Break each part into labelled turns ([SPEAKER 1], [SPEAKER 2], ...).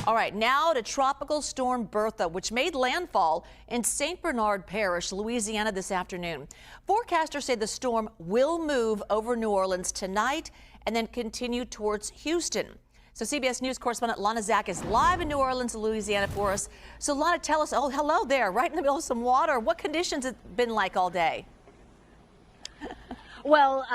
[SPEAKER 1] All right, now to Tropical Storm Bertha, which made landfall in St. Bernard Parish, Louisiana this afternoon. Forecasters say the storm will move over New Orleans tonight and then continue towards Houston. So CBS News correspondent Lana is live in New Orleans, Louisiana for us. So Lana, tell us, oh, hello there, right in the middle of some water. What conditions have it been like all day?
[SPEAKER 2] Well,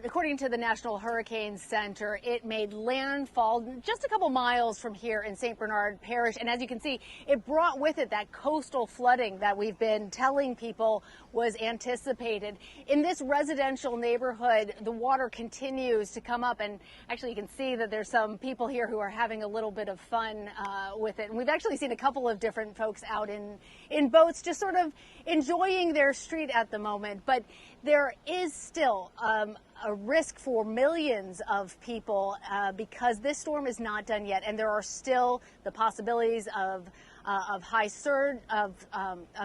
[SPEAKER 2] according to the National Hurricane Center, it made landfall just a couple miles from here in St. Bernard Parish. And as you can see, it brought with it that coastal flooding that we've been telling people was anticipated. In this residential neighborhood, the water continues to come up. And actually, you can see that there's some people here who are having a little bit of fun with it. And we've actually seen a couple of different folks out in boats just sort of enjoying their street at the moment. But there is still a risk for millions of people because this storm is not done yet, and there are still the possibilities of high surge of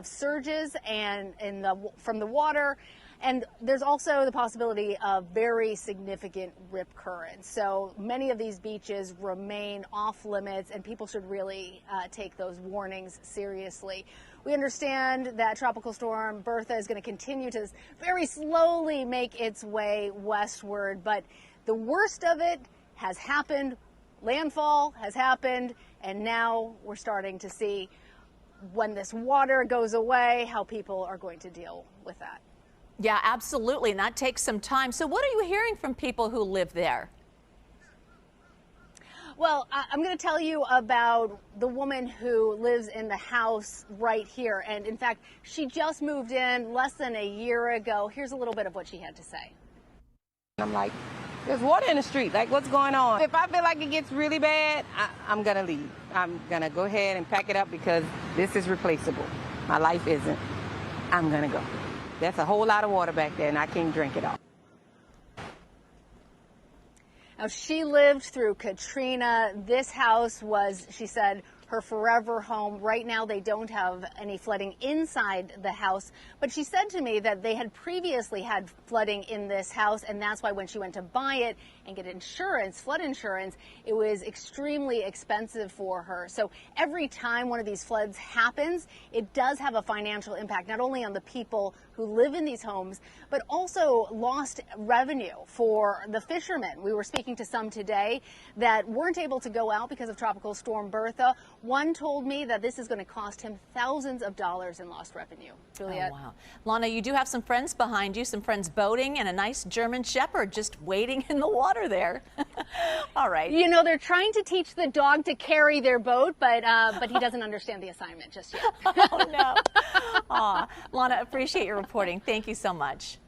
[SPEAKER 2] surges and from the water. And there's also the possibility of very significant rip currents. So many of these beaches remain off limits, and people should really take those warnings seriously. We understand that Tropical Storm Bertha is going to continue to very slowly make its way westward, but the worst of it has happened. Landfall has happened, and now we're starting to see when this water goes away, how people are going to deal with that.
[SPEAKER 1] Yeah, absolutely. And that takes some time. So what are you hearing from people who live there?
[SPEAKER 2] Well, I'm going to tell you about the woman who lives in the house right here. And in fact, she just moved in less than a year ago. Here's a little bit of what she had to say.
[SPEAKER 3] I'm like, there's water in the street. Like, what's going on? If I feel like it gets really bad, I'm going to leave. I'm going to go ahead and pack it up because this is replaceable. My life isn't. I'm going to go. That's a whole lot of water back there, and I can't drink it all.
[SPEAKER 2] Now, she lived through Katrina. This house was, she said, her forever home. Right now, they don't have any flooding inside the house. But she said to me that they had previously had flooding in this house, and that's why when she went to buy it and get insurance, flood insurance, it was extremely expensive for her. So every time one of these floods happens, it does have a financial impact, not only on the people who live in these homes, but also lost revenue for the fishermen. We were speaking to some today that weren't able to go out because of Tropical Storm Bertha. One told me that this is going to cost him thousands of dollars in lost revenue. Juliet.
[SPEAKER 1] Oh, wow. Lana, you do have some friends behind you, some friends boating, and a nice German Shepherd just waiting in the water there. All right.
[SPEAKER 2] You know, they're trying to teach the dog to carry their boat, but he doesn't understand the assignment just yet.
[SPEAKER 1] Oh, no. Aw, Lana, appreciate your reporting. Thank you so much.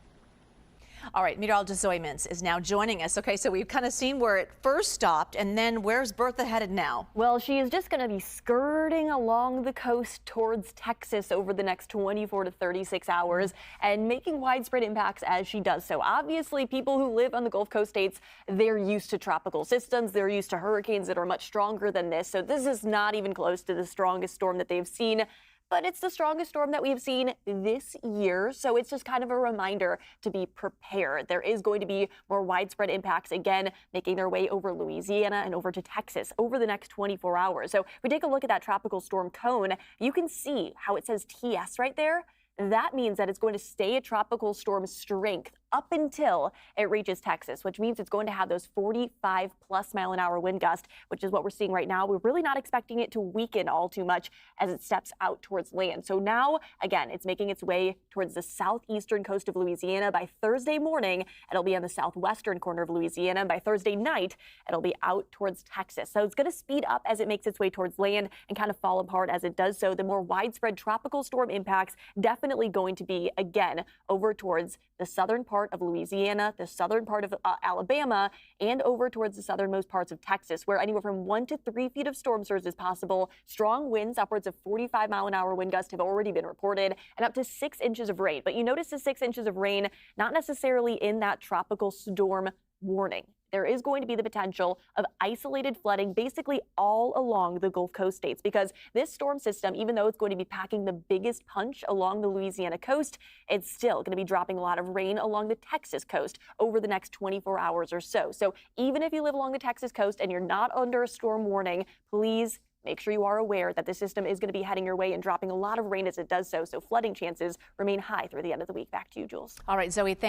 [SPEAKER 1] All right, meteorologist Zoe Mintz is now joining us. Okay, so we've kind of seen where it first stopped, and then where's Bertha headed now?
[SPEAKER 4] Well, she is just going to be skirting along the coast towards Texas over the next 24 to 36 hours and making widespread impacts as she does so. Obviously, people who live on the Gulf Coast states, they're used to tropical systems. They're used to hurricanes that are much stronger than this. So this is not even close to the strongest storm that they've seen. But it's the strongest storm that we've seen this year, so it's just kind of a reminder to be prepared. There is going to be more widespread impacts, again, making their way over Louisiana and over to Texas over the next 24 hours. So if we take a look at that tropical storm cone, you can see how it says TS right there. That means that it's going to stay a tropical storm strength up until it reaches Texas, which means it's going to have those 45-plus-mile-an-hour wind gust, which is what we're seeing right now. We're really not expecting it to weaken all too much as it steps out towards land. So now, again, it's making its way towards the southeastern coast of Louisiana. By Thursday morning, it'll be on the southwestern corner of Louisiana. And by Thursday night, it'll be out towards Texas. So it's going to speed up as it makes its way towards land and kind of fall apart as it does so. The more widespread tropical storm impacts definitely going to be, again, over towards the southern part of Louisiana, the southern part of Alabama, and over towards the southernmost parts of Texas, where anywhere from 1 to 3 feet of storm surge is possible. Strong winds, upwards of 45-mile-an-hour wind gusts, have already been reported, and up to 6 inches of rain. But you notice the 6 inches of rain not necessarily in that tropical storm warning. There is going to be the potential of isolated flooding basically all along the Gulf Coast states because this storm system, even though it's going to be packing the biggest punch along the Louisiana coast, it's still going to be dropping a lot of rain along the Texas coast over the next 24 hours or so. So even if you live along the Texas coast and you're not under a storm warning, please make sure you are aware that the system is going to be heading your way and dropping a lot of rain as it does so. So flooding chances remain high through the end of the week. Back to you, Jules.
[SPEAKER 1] All right, Zoe, thank you.